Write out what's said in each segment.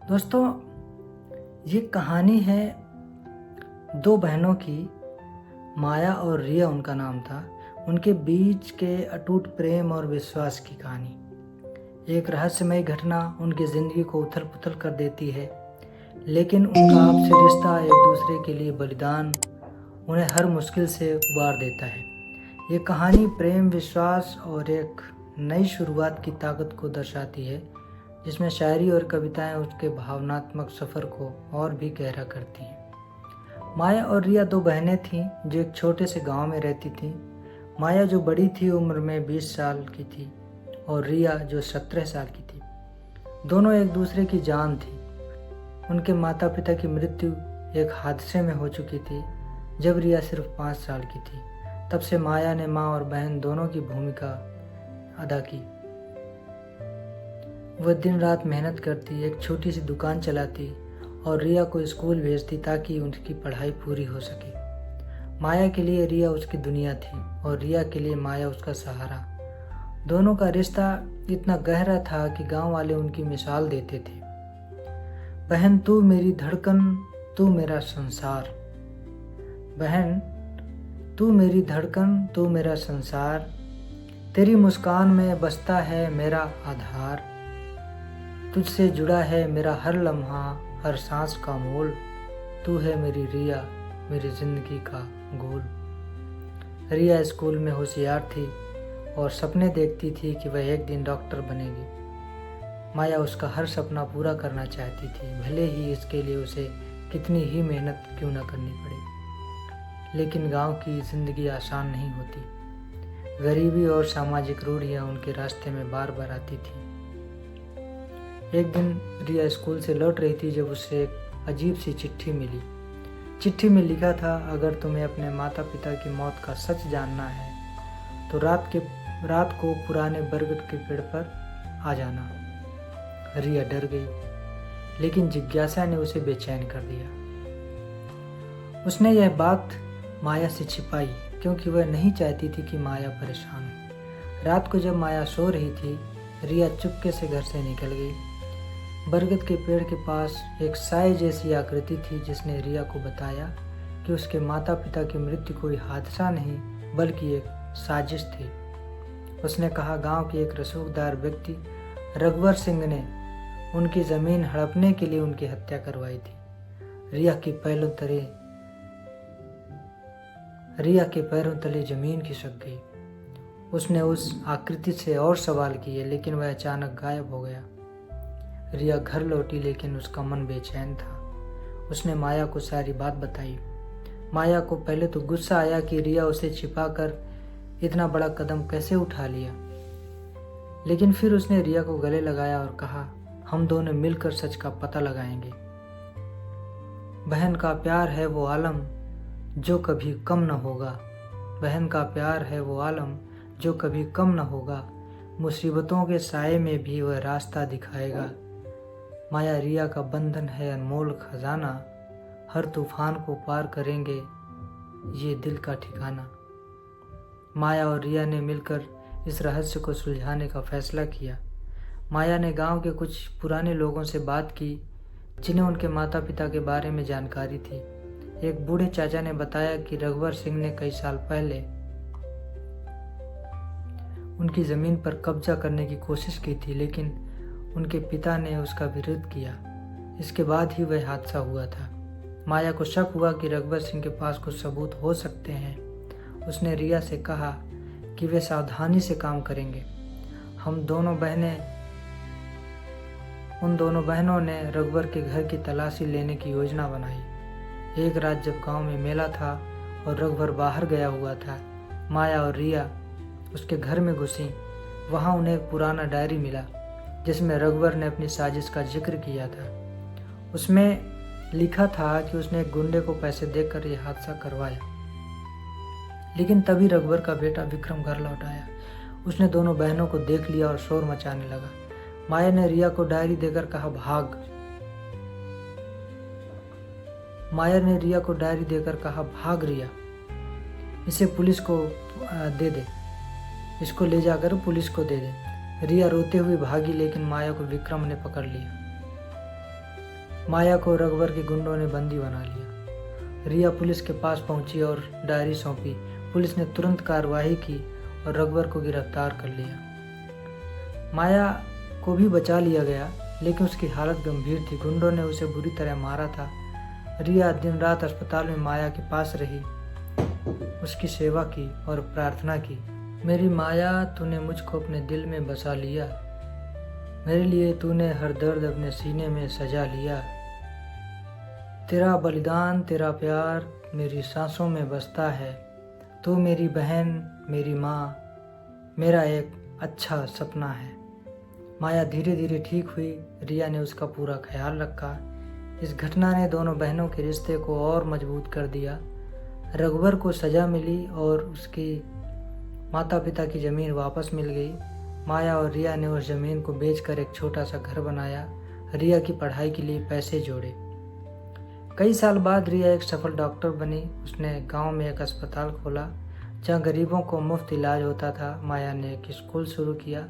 दोस्तों, ये कहानी है दो बहनों की। माया और रिया उनका नाम था। उनके बीच के अटूट प्रेम और विश्वास की कहानी। एक रहस्यमय घटना उनकी ज़िंदगी को उथल पुथल कर देती है, लेकिन उनका आपसी रिश्ता एक दूसरे के लिए बलिदान उन्हें हर मुश्किल से उबार देता है। ये कहानी प्रेम, विश्वास और एक नई शुरुआत की ताकत को दर्शाती है, जिसमें शायरी और कविताएं उसके भावनात्मक सफ़र को और भी गहरा करती हैं। माया और रिया दो बहनें थीं जो एक छोटे से गांव में रहती थीं। माया जो बड़ी थी, उम्र में 20 साल की थी, और रिया जो 17 साल की थी। दोनों एक दूसरे की जान थी। उनके माता पिता की मृत्यु एक हादसे में हो चुकी थी जब रिया सिर्फ 5 साल की थी। तब से माया ने माँ और बहन दोनों की भूमिका अदा की। वह दिन रात मेहनत करती, एक छोटी सी दुकान चलाती और रिया को स्कूल भेजती ताकि उनकी पढ़ाई पूरी हो सके। माया के लिए रिया उसकी दुनिया थी और रिया के लिए माया उसका सहारा। दोनों का रिश्ता इतना गहरा था कि गांव वाले उनकी मिसाल देते थे। बहन तू मेरी धड़कन, तू मेरा संसार। बहन तू मेरी धड़कन, तू मेरा संसार। तेरी मुस्कान में बसता है मेरा आधार। तुझसे जुड़ा है मेरा हर लम्हा, हर सांस का मोल। तू है मेरी रिया, मेरी जिंदगी का गोल। रिया स्कूल में होशियार थी और सपने देखती थी कि वह एक दिन डॉक्टर बनेगी। माया उसका हर सपना पूरा करना चाहती थी, भले ही इसके लिए उसे कितनी ही मेहनत क्यों न करनी पड़े। लेकिन गांव की जिंदगी आसान नहीं होती। गरीबी और सामाजिक रूढ़ियां उनके रास्ते में बार बार आती थी। एक दिन रिया स्कूल से लौट रही थी जब उसे एक अजीब सी चिट्ठी मिली। चिट्ठी में लिखा था, अगर तुम्हें अपने माता पिता की मौत का सच जानना है तो रात को पुराने बरगद के पेड़ पर आ जाना। रिया डर गई, लेकिन जिज्ञासा ने उसे बेचैन कर दिया। उसने यह बात माया से छिपाई क्योंकि वह नहीं चाहती थी कि माया परेशान हो। रात को जब माया सो रही थी, रिया चुपके से घर से निकल गई। बरगद के पेड़ के पास एक साए जैसी आकृति थी जिसने रिया को बताया कि उसके माता पिता की मृत्यु कोई हादसा नहीं बल्कि एक साजिश थी। उसने कहा, गांव के एक रसूखदार व्यक्ति रघुवर सिंह ने उनकी ज़मीन हड़पने के लिए उनकी हत्या करवाई थी। रिया के पैरों तले जमीन खिसक गई। उसने उस आकृति से और सवाल किए, लेकिन वह अचानक गायब हो गया। रिया घर लौटी, लेकिन उसका मन बेचैन था। उसने माया को सारी बात बताई। माया को पहले तो गुस्सा आया कि रिया उसे छिपाकर इतना बड़ा कदम कैसे उठा लिया, लेकिन फिर उसने रिया को गले लगाया और कहा, हम दोनों मिलकर सच का पता लगाएंगे। बहन का प्यार है वो आलम जो कभी कम न होगा। बहन का प्यार है वो आलम जो कभी कम न होगा। मुसीबतों के साए में भी वह रास्ता दिखाएगा। माया रिया का बंधन है अनमोल खजाना। हर तूफान को पार करेंगे ये दिल का ठिकाना। माया और रिया ने मिलकर इस रहस्य को सुलझाने का फैसला किया। माया ने गांव के कुछ पुराने लोगों से बात की जिन्हें उनके माता पिता के बारे में जानकारी थी। एक बूढ़े चाचा ने बताया कि रघुवर सिंह ने कई साल पहले उनकी ज़मीन पर कब्जा करने की कोशिश की थी, लेकिन उनके पिता ने उसका विरोध किया। इसके बाद ही वह हादसा हुआ था। माया को शक हुआ कि रघुवर सिंह के पास कुछ सबूत हो सकते हैं। उसने रिया से कहा कि वे सावधानी से काम करेंगे। उन दोनों बहनों ने रघुवर के घर की तलाशी लेने की योजना बनाई। एक रात जब गांव में मेला था और रघुवर बाहर गया हुआ था, माया और रिया उसके घर में घुसी। वहां उन्हें एक पुराना डायरी मिला जिसमें रघुवर ने अपनी साजिश का जिक्र किया था। उसमें लिखा था कि उसने एक गुंडे को पैसे देकर यह हादसा करवाया, लेकिन तभी रघुवर का बेटा विक्रम घर लौट आया। उसने दोनों बहनों को देख लिया और शोर मचाने लगा। माया ने रिया को डायरी देकर कहा, भाग रिया, इसे पुलिस को दे दे, इसको ले जाकर पुलिस को दे दे। रिया रोते हुए भागी, लेकिन माया को विक्रम ने पकड़ लिया। माया को रघुवर के गुंडों ने बंदी बना लिया। रिया पुलिस के पास पहुंची और डायरी सौंपी। पुलिस ने तुरंत कार्रवाई की और रघुवर को गिरफ्तार कर लिया। माया को भी बचा लिया गया, लेकिन उसकी हालत गंभीर थी। गुंडों ने उसे बुरी तरह मारा था। रिया दिन रात अस्पताल में माया के पास रही, उसकी सेवा की और प्रार्थना की। मेरी माया, तूने मुझको अपने दिल में बसा लिया। मेरे लिए तूने हर दर्द अपने सीने में सजा लिया। तेरा बलिदान, तेरा प्यार मेरी सांसों में बसता है। तू मेरी बहन, मेरी माँ, मेरा एक अच्छा सपना है। माया धीरे धीरे ठीक हुई। रिया ने उसका पूरा ख्याल रखा। इस घटना ने दोनों बहनों के रिश्ते को और मजबूत कर दिया। रघुवर को सज़ा मिली और उसकी माता पिता की ज़मीन वापस मिल गई। माया और रिया ने उस ज़मीन को बेचकर एक छोटा सा घर बनाया। रिया की पढ़ाई के लिए पैसे जोड़े। कई साल बाद रिया एक सफल डॉक्टर बनी। उसने गांव में एक अस्पताल खोला जहां गरीबों को मुफ्त इलाज होता था। माया ने एक स्कूल शुरू किया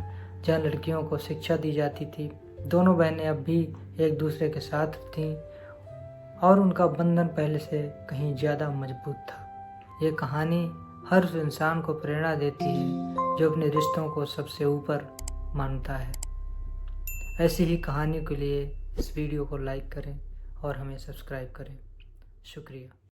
जहां लड़कियों को शिक्षा दी जाती थी। दोनों बहनें अब भी एक दूसरे के साथ थीं और उनका बंधन पहले से कहीं ज़्यादा मजबूत था। ये कहानी हर उस इंसान को प्रेरणा देती है जो अपने रिश्तों को सबसे ऊपर मानता है। ऐसी ही कहानी के लिए इस वीडियो को लाइक करें और हमें सब्सक्राइब करें। शुक्रिया।